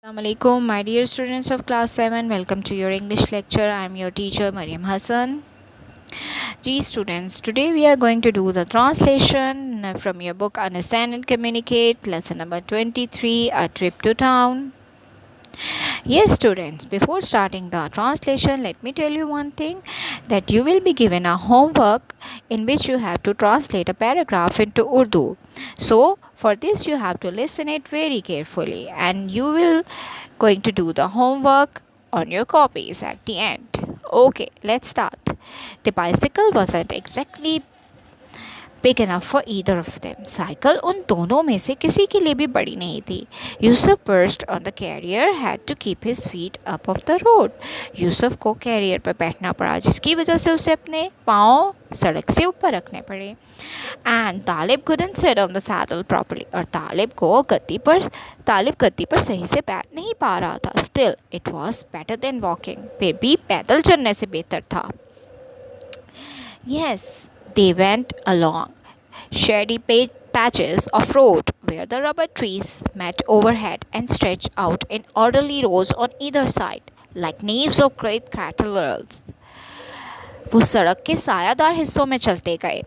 Assalamualaikum, my dear students of class 7. Welcome to your English lecture. I am your teacher Mariam Hassan. G students, today we are going to do the translation from your book Understand and Communicate, lesson number 23, A Trip to Town. Yes, students, before starting the translation, let me tell you one thing that you will be given a homework in which you have to translate a paragraph into Urdu. So, for this, you have to listen it very carefully and you will going to do the homework on your copies at the end. Okay, let's start. The bicycle wasn't exactly big enough for either of them. Cycle उन दोनों में से किसी के लिए भी बड़ी नहीं थी. Yusuf perched on the carrier had to keep his feet up off the road. Yusuf को कैरियर पर बैठना पड़ा जिसकी वजह से उसे अपने पाँव सड़क से ऊपर रखने पड़े. And Talib couldn't sit on the saddle properly. और तालिब गद्दी पर सही से बैठ नहीं पा रहा था. Still, it was better than walking. फिर भी पैदल चलने से बेहतर था. Yes, they went along shady patches of road where the rubber trees met overhead and stretched out in orderly rows on either side, like naves of great cathedrals. वो सड़क के सायादार हिस्सों में चलते गए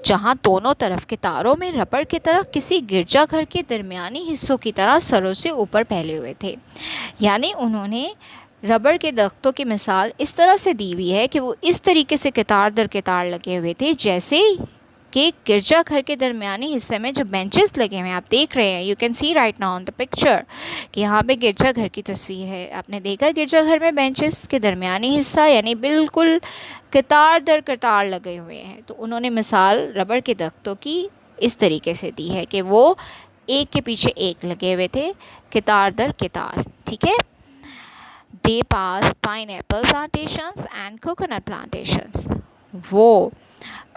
जहाँ दोनों तरफ के तारों में रबड़ की तरह किसी गिरजाघर के दरमियानी हिस्सों की तरह सरों से ऊपर फैले हुए थे. यानी उन्होंने रबड़ के दरख्तों की मिसाल इस तरह से दी हुई है कि वो इस तरीके से कतार दर कतार लगे हुए थे जैसे कि गिरजाघर के दरमियानी हिस्से में जो बेंचेस लगे हुए हैं आप देख रहे हैं. You can see right now on the picture कि यहाँ पे गिरजाघर की तस्वीर है. आपने देखा गिरजाघर में बेंचेस के दरमियानी हिस्सा यानी बिल्कुल कतार दर कतार लगे हुए हैं. तो उन्होंने मिसाल रबड़ के दरख्तों की इस तरीके से दी है कि वो एक के पीछे एक लगे हुए थे कतार दर कतार. ठीक है. They passed pineapple plantations and coconut plantations. वो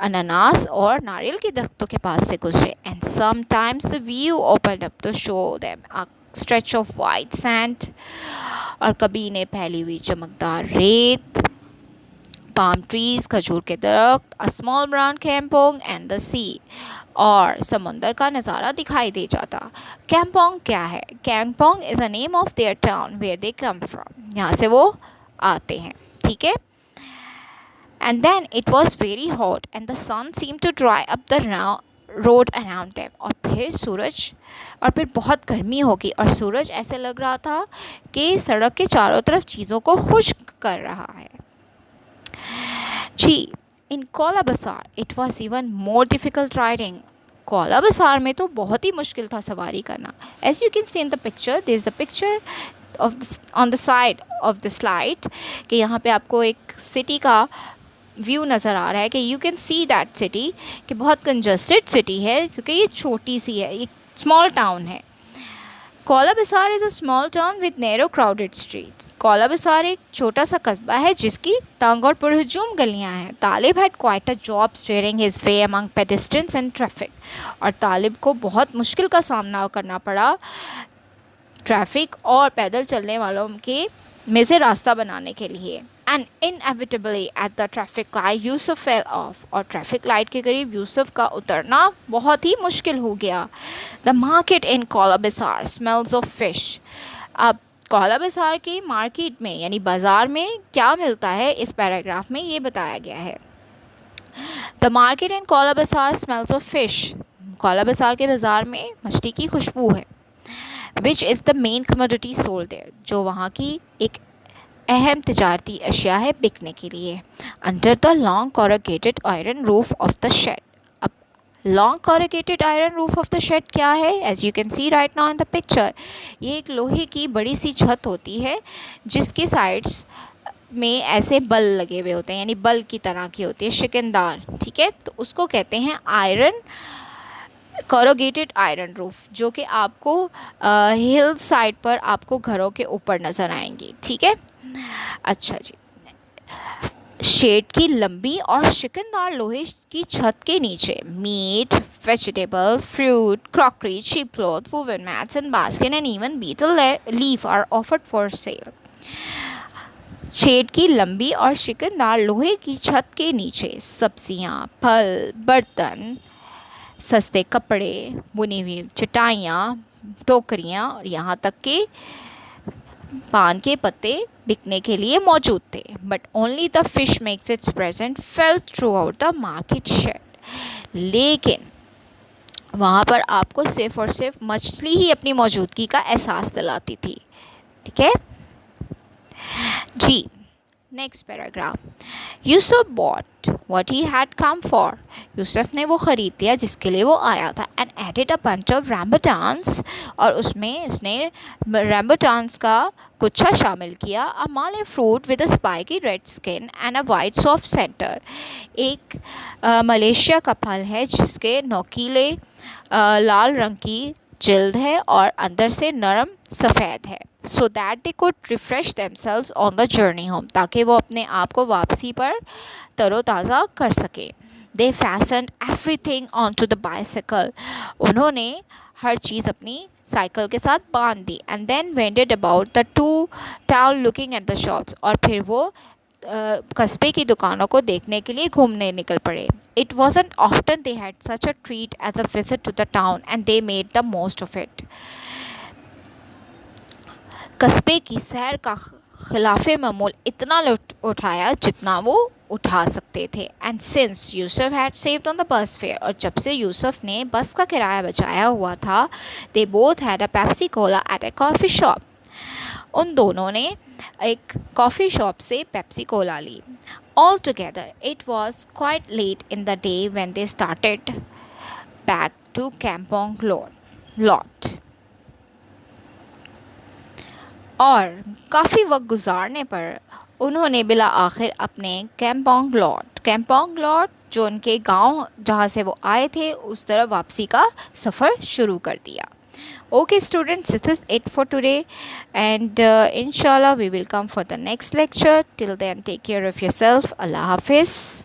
अनानास और नारियल के दरख्तों के पास से गुजरे. And sometimes the view opened up to show them a stretch of white sand. और कभी इन्हें फैली हुई चमकदार रेत, palm trees, खजूर के दरख्त, a small brown kampong and the sea. और समुंदर का नज़ारा दिखाई दे जाता. कैम्पोंग क्या है? Kampong is a name of their town where they come from. यहाँ से वो आते हैं. ठीक है. And then it was very hot and the sun seem to dry up the road around them. और फिर बहुत गर्मी होगी और सूरज ऐसे लग रहा था कि सड़क के चारों तरफ चीज़ों को खुश्क कर रहा है. जी. In Kuala Basar it was even more difficult riding. Kuala Basar में तो बहुत ही मुश्किल था सवारी करना. As you can see in the picture there is the picture on the side of the slide कि यहाँ पे आपको एक सिटी का व्यू नज़र आ रहा है कि you can see that city कि बहुत कंजस्टेड सिटी है क्योंकि ये छोटी सी है. ये स्मॉल टाउन है. Kuala Basar is a small town with narrow crowded streets. Kuala Basar एक छोटा सा कस्बा है जिसकी तंग और पुरहजूम गलियां हैं. Talib had quite a job steering his way among pedestrians and traffic. और तालिब को बहुत मुश्किल का सामना करना पड़ा ट्रैफिक और पैदल चलने वालों के में से रास्ता बनाने के लिए. And inevitably at the traffic light Yusuf fell off. और ट्रैफिक लाइट के करीब यूसुफ का उतरना बहुत ही मुश्किल हो गया. द मार्केट इन कौला बसार स्मेल्स ऑफ फिश. अब कौला बसार की मार्केट में यानी बाज़ार में क्या मिलता है इस पैराग्राफ में ये बताया गया है. द मार्केट इन कौला बसार स्मेल्स ऑफ फिश. कौला बसार के बाज़ार में मछली की खुशबू है. Which is the main commodity sold there. जो वहाँ की एक अहम तिजारती अशिया है बिकने के लिए. Under the long corrugated iron roof of the shed. अब long corrugated iron roof of the shed क्या है? As you can see right now in the picture ये एक लोहे की बड़ी सी छत होती है जिसके साइड्स में ऐसे बल लगे हुए होते हैं यानी बल की तरह की होती है शिकनदार. ठीक है. तो उसको कहते हैं आयरन कॉरुगेटेड आयरन रूफ जो कि आपको हिल साइड पर आपको घरों के ऊपर नज़र आएंगी. ठीक है. अच्छा जी. शेड की लंबी और शिकनदार लोहे की छत के नीचे meat, vegetables, fruit, crockery, cheap cloth, woven mats and basket and even betel leaf are offered for sale. Shed की लंबी और शिकनदार लोहे की छत के नीचे सब्जियां, फल, बर्तन, सस्ते कपड़े, बुनी हुई चटाइयाँ, टोकरियाँ और यहाँ तक कि पान के पत्ते बिकने के लिए मौजूद थे, but only the fish makes its present felt throughout the market shed. लेकिन वहाँ पर आपको सिर्फ और सिर्फ मछली ही अपनी मौजूदगी का एहसास दिलाती थी। ठीक है जी। Next paragraph, Yusuf bought what he had come for. Yusuf ने वो ख़रीद लिया जिसके लिए वो आया था। And added a bunch of rambutans, और उसमें उसने रैम्बुटान्स का गुच्छा शामिल किया। A Malay fruit with a spiky red skin and a white soft centre. एक मलेशिया का फल है जिसके नोकीले लाल रंग की जिल्द है और अंदर से नरम सफ़ेद है। So that they could refresh themselves on the journey home, ताकि वो अपने आप को वापसी पर तरोताज़ा कर सके। They fastened everything on to the bicycle. उन्होंने हर चीज़ अपनी साइकिल के साथ बांध दी। And then wandered about the to town looking at the shops, और फिर वो कस्बे की दुकानों को देखने के लिए घूमने निकल पड़े। It wasn't often they had such a treat as a visit to the town and they made the most of it. कस्बे की सैर का खिलाफे मामूल इतना लुट उठाया जितना वो उठा सकते थे। And since Yusuf had saved on the bus fair, और जब से यूसुफ ने बस का किराया बचाया हुआ था, they both had a Pepsi Cola at a coffee shop. उन दोनों ने एक कॉफ़ी शॉप से पेप्सी कोला ली। All together it was quite late in the day when they started back to Kampong Lot. और काफ़ी वक्त गुजारने पर उन्होंने बिला आखिर अपने कैंपोंग लॉट जो उनके गांव जहां से वो आए थे उस तरफ वापसी का सफ़र शुरू कर दिया। Okay students, this is it for today, and inshallah we will come for the next lecture. Till then, take care of yourself. Allah Hafiz.